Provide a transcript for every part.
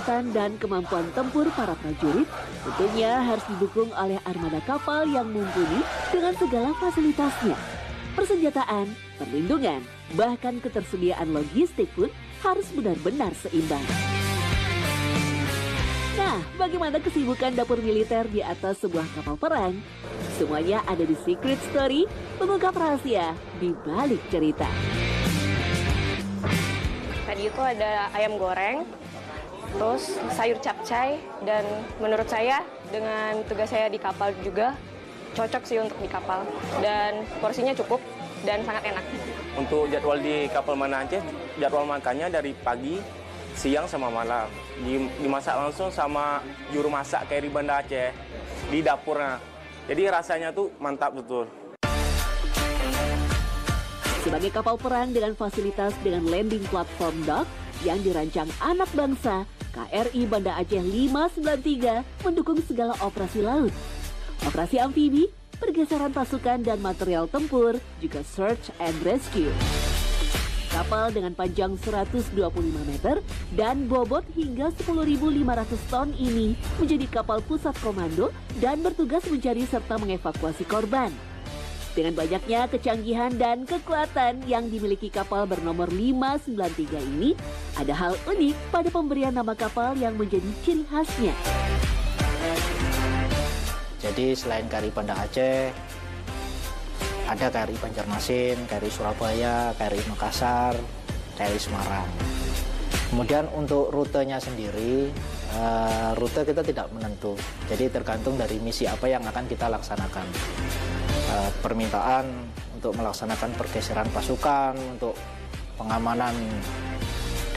keselamatan dan kemampuan tempur para prajurit tentunya harus didukung oleh armada kapal yang mumpuni dengan segala fasilitasnya. Persenjataan, perlindungan, bahkan ketersediaan logistik pun harus benar-benar seimbang. Nah, bagaimana kesibukan dapur militer di atas sebuah kapal perang? Semuanya ada di Secret Story, mengungkap rahasia di balik cerita. Tadi itu ada ayam goreng, terus sayur capcay, dan menurut saya dengan tugas saya di kapal juga cocok sih untuk di kapal. Dan porsinya cukup dan sangat enak. Untuk jadwal di kapal Banda Aceh, jadwal makannya dari pagi, siang sama malam. Dimasak langsung sama juru masak KRI Banda Aceh di dapurnya. Jadi rasanya tuh mantap betul. Sebagai kapal perang dengan fasilitas dengan landing platform dock yang dirancang anak bangsa, KRI Banda Aceh 593 mendukung segala operasi laut. Operasi amfibi, pergeseran pasukan dan material tempur, juga search and rescue. Kapal dengan panjang 125 meter dan bobot hingga 10.500 ton ini menjadi kapal pusat komando dan bertugas mencari serta mengevakuasi korban. Dengan banyaknya kecanggihan dan kekuatan yang dimiliki kapal bernomor 593 ini, ada hal unik pada pemberian nama kapal yang menjadi ciri khasnya. Jadi selain KRI Banda Aceh, ada KRI Banjarmasin, KRI Surabaya, KRI Makassar, KRI Semarang. Kemudian untuk rutenya sendiri, rute kita tidak menentu. Jadi tergantung dari misi apa yang akan kita laksanakan. Permintaan untuk melaksanakan pergeseran pasukan, untuk pengamanan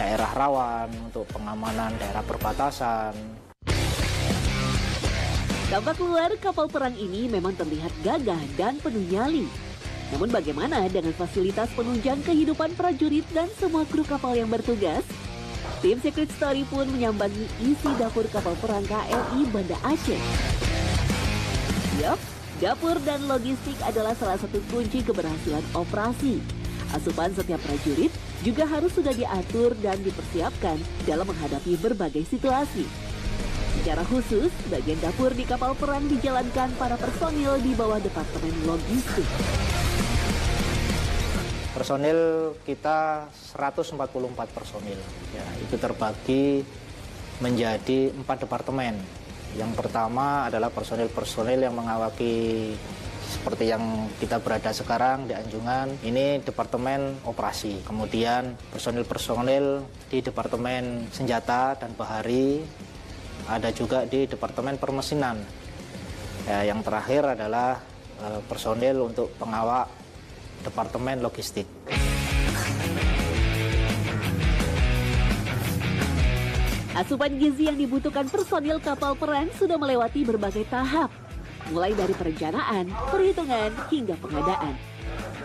daerah rawan, untuk pengamanan daerah perbatasan. Tampak luar kapal perang ini memang terlihat gagah dan penuh nyali. Namun bagaimana dengan fasilitas penunjang kehidupan prajurit dan semua kru kapal yang bertugas? Tim Secret Story pun menyambangi isi dapur kapal perang KRI Banda Aceh. Yup, dapur dan logistik adalah salah satu kunci keberhasilan operasi. Asupan setiap prajurit juga harus sudah diatur dan dipersiapkan dalam menghadapi berbagai situasi. Secara khusus, bagian dapur di kapal perang dijalankan para personil di bawah Departemen Logistik. Personil kita 144 personil. Ya, itu terbagi menjadi 4 departemen. Yang pertama adalah personil-personil yang mengawaki seperti yang kita berada sekarang di Anjungan. Ini Departemen Operasi. Kemudian personil-personil di Departemen Senjata dan Bahari. Ada juga di Departemen Permesinan. Ya, yang terakhir adalah personil untuk pengawal Departemen Logistik. Asupan gizi yang dibutuhkan personil kapal perang sudah melewati berbagai tahap, mulai dari perencanaan, perhitungan, hingga pengadaan.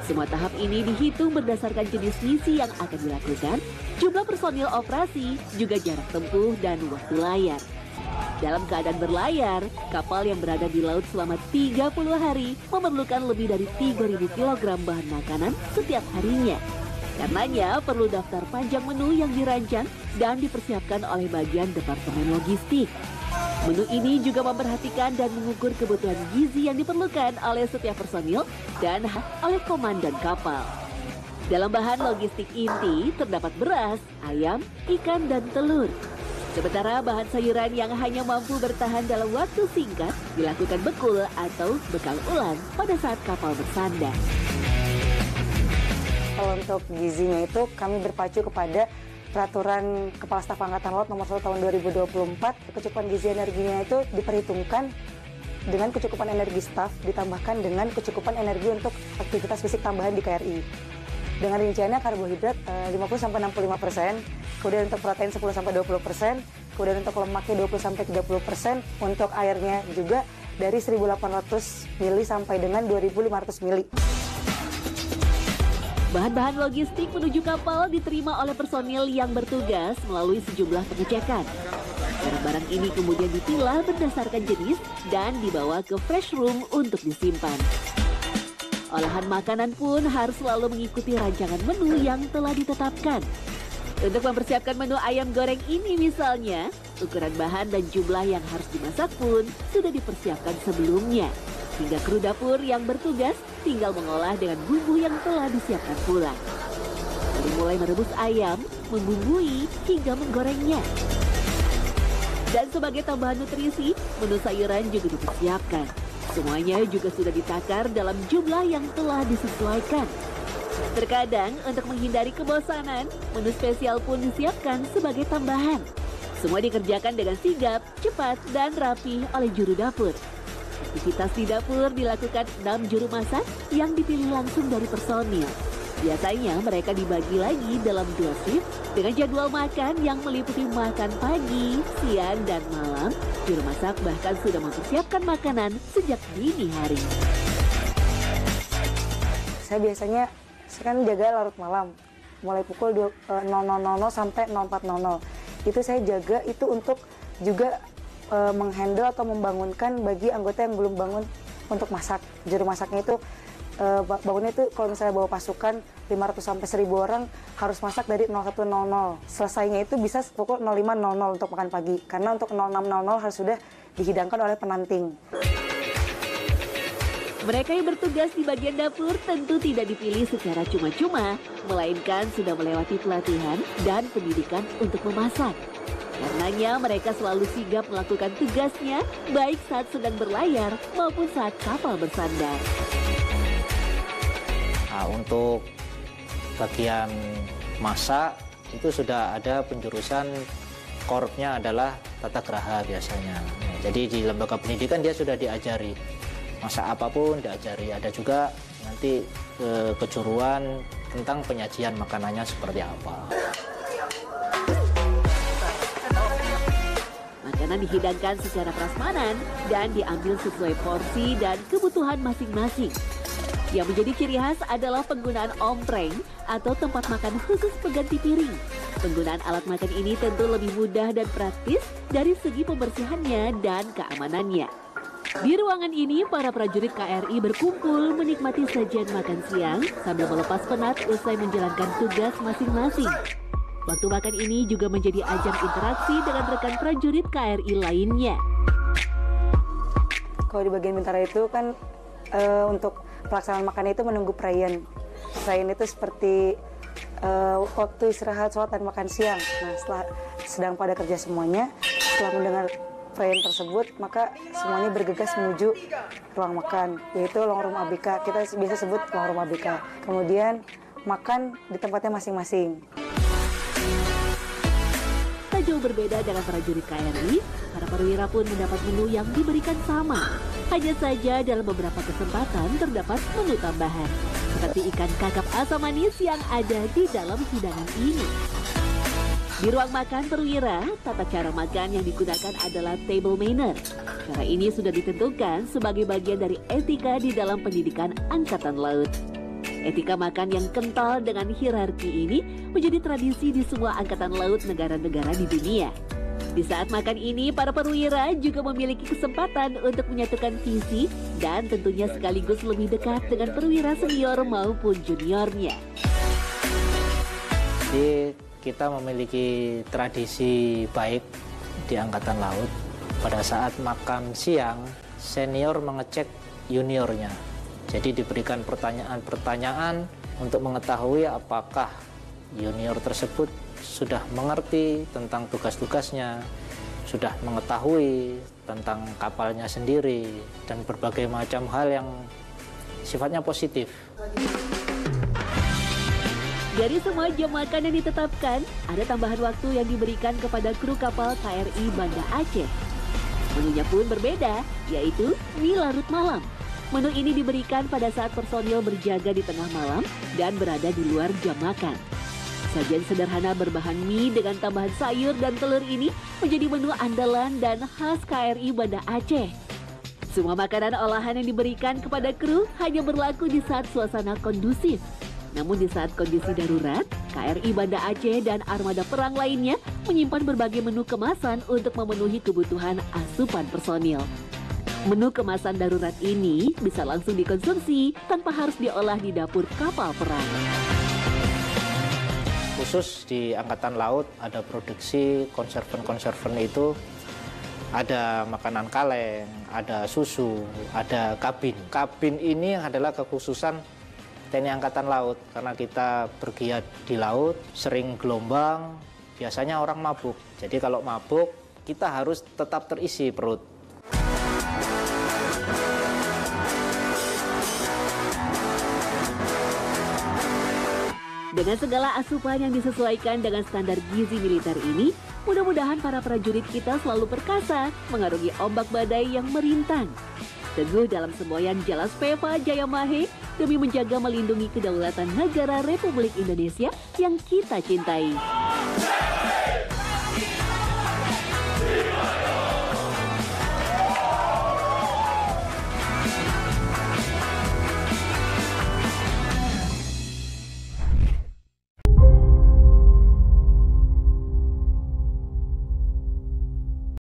Semua tahap ini dihitung berdasarkan jenis misi yang akan dilakukan, jumlah personil operasi, juga jarak tempuh dan waktu layar. Dalam keadaan berlayar, kapal yang berada di laut selama 30 hari memerlukan lebih dari 3.000 kg bahan makanan setiap harinya. Karenanya perlu daftar panjang menu yang dirancang dan dipersiapkan oleh bagian Departemen Logistik. Menu ini juga memperhatikan dan mengukur kebutuhan gizi yang diperlukan oleh setiap personil dan oleh komandan kapal. Dalam bahan logistik inti terdapat beras, ayam, ikan, dan telur. Sementara bahan sayuran yang hanya mampu bertahan dalam waktu singkat dilakukan bekul atau bekal ulang pada saat kapal bersandar. Kalau untuk gizinya itu kami berpacu kepada Peraturan Kepala Staf Angkatan Laut Nomor 1 Tahun 2024. Kecukupan gizi energinya itu diperhitungkan dengan kecukupan energi staf ditambahkan dengan kecukupan energi untuk aktivitas fisik tambahan di KRI. Dengan rinciannya karbohidrat 50-65%, kemudian untuk protein 10-20%, kemudian untuk lemaknya 20-30%, untuk airnya juga dari 1.800 ml sampai dengan 2.500 ml. Bahan-bahan logistik menuju kapal diterima oleh personil yang bertugas melalui sejumlah pengecekan. Barang-barang ini kemudian dipilah berdasarkan jenis dan dibawa ke fresh room untuk disimpan. Olahan makanan pun harus selalu mengikuti rancangan menu yang telah ditetapkan. Untuk mempersiapkan menu ayam goreng ini misalnya, ukuran bahan dan jumlah yang harus dimasak pun sudah dipersiapkan sebelumnya. Hingga kru dapur yang bertugas tinggal mengolah dengan bumbu yang telah disiapkan pula. Dari mulai merebus ayam, membumbui, hingga menggorengnya. Dan sebagai tambahan nutrisi, menu sayuran juga dipersiapkan. Semuanya juga sudah ditakar dalam jumlah yang telah disesuaikan. Terkadang untuk menghindari kebosanan, menu spesial pun disiapkan sebagai tambahan. Semua dikerjakan dengan sigap, cepat, dan rapi oleh juru dapur. Aktivitas di dapur dilakukan 6 juru masak yang dipilih langsung dari personil. Biasanya mereka dibagi lagi dalam 2 shift dengan jadwal makan yang meliputi makan pagi, siang, dan malam. Juru masak bahkan sudah mempersiapkan makanan sejak dini hari. Saya kan jaga larut malam, mulai pukul 00.00 sampai 04.00. Itu saya jaga itu untuk juga menghandle atau membangunkan bagi anggota yang belum bangun untuk masak. Juru masaknya itu bangunnya itu kalau misalnya bawa pasukan 500 sampai 1000 orang harus masak dari 01.00. Selesainya itu bisa pukul 05.00 untuk makan pagi. Karena untuk 06.00 harus sudah dihidangkan oleh penanting. Mereka yang bertugas di bagian dapur tentu tidak dipilih secara cuma-cuma, melainkan sudah melewati pelatihan dan pendidikan untuk memasak. Karenanya mereka selalu sigap melakukan tugasnya baik saat sedang berlayar maupun saat kapal bersandar. Nah, untuk bagian masak itu sudah ada penjurusan korpsnya adalah tata graha biasanya. Nah, jadi di lembaga pendidikan dia sudah diajari masak apapun diajari. Ada juga nanti kejuruan tentang penyajian makanannya seperti apa. Makanan dihidangkan secara prasmanan dan diambil sesuai porsi dan kebutuhan masing-masing. Yang menjadi ciri khas adalah penggunaan ompreng atau tempat makan khusus pengganti piring. Penggunaan alat makan ini tentu lebih mudah dan praktis dari segi pembersihannya dan keamanannya. Di ruangan ini, para prajurit KRI berkumpul menikmati sajian makan siang sambil melepas penat usai menjalankan tugas masing-masing. Waktu makan ini juga menjadi ajang interaksi dengan rekan prajurit KRI lainnya. Kalau di bagian Bintara itu kan untuk pelaksanaan makan itu menunggu prayen. Prayen itu seperti waktu istirahat, sholat, dan makan siang. Nah, setelah sedang pada kerja semuanya, setelah mendengar perayaan tersebut, maka semuanya bergegas menuju ruang makan, yaitu ruang room ABK. Kita biasa sebut ruang room ABK. Kemudian makan di tempatnya masing-masing. Tak jauh berbeda dengan prajurit KRI, para perwira pun mendapat menu yang diberikan sama. Hanya saja dalam beberapa kesempatan terdapat menu tambahan, seperti ikan kakap asam manis yang ada di dalam hidangan ini. Di ruang makan perwira, tata cara makan yang digunakan adalah table manner. Cara ini sudah ditentukan sebagai bagian dari etika di dalam pendidikan Angkatan Laut. Etika makan yang kental dengan hierarki ini menjadi tradisi di semua Angkatan Laut negara-negara di dunia. Di saat makan ini, para perwira juga memiliki kesempatan untuk menyatukan visi dan tentunya sekaligus lebih dekat dengan perwira senior maupun juniornya. Kita memiliki tradisi baik di Angkatan Laut. Pada saat makan siang, senior mengecek juniornya. Jadi diberikan pertanyaan-pertanyaan untuk mengetahui apakah junior tersebut sudah mengerti tentang tugas-tugasnya, sudah mengetahui tentang kapalnya sendiri, dan berbagai macam hal yang sifatnya positif. Dari semua jam makan yang ditetapkan, ada tambahan waktu yang diberikan kepada kru kapal KRI Banda Aceh. Menunya pun berbeda, yaitu mie larut malam. Menu ini diberikan pada saat personil berjaga di tengah malam dan berada di luar jam makan. Sajian sederhana berbahan mie dengan tambahan sayur dan telur ini menjadi menu andalan dan khas KRI Banda Aceh. Semua makanan olahan yang diberikan kepada kru hanya berlaku di saat suasana kondusif. Namun di saat kondisi darurat, KRI Banda Aceh dan armada perang lainnya menyimpan berbagai menu kemasan untuk memenuhi kebutuhan asupan personil. Menu kemasan darurat ini bisa langsung dikonsumsi tanpa harus diolah di dapur kapal perang. khusus di Angkatan Laut ada produksi konserven-konserven itu, ada makanan kaleng, ada susu, ada kabin. Kabin ini adalah kekhususan TNI Angkatan Laut karena kita bergiat di laut, sering gelombang, biasanya orang mabuk. Jadi kalau mabuk, kita harus tetap terisi perut. Dengan segala asupan yang disesuaikan dengan standar gizi militer ini, mudah-mudahan para prajurit kita selalu perkasa mengarungi ombak badai yang merintang. Teguh dalam semboyan Jelas Peva Jaya Mahe demi menjaga melindungi kedaulatan negara Republik Indonesia yang kita cintai.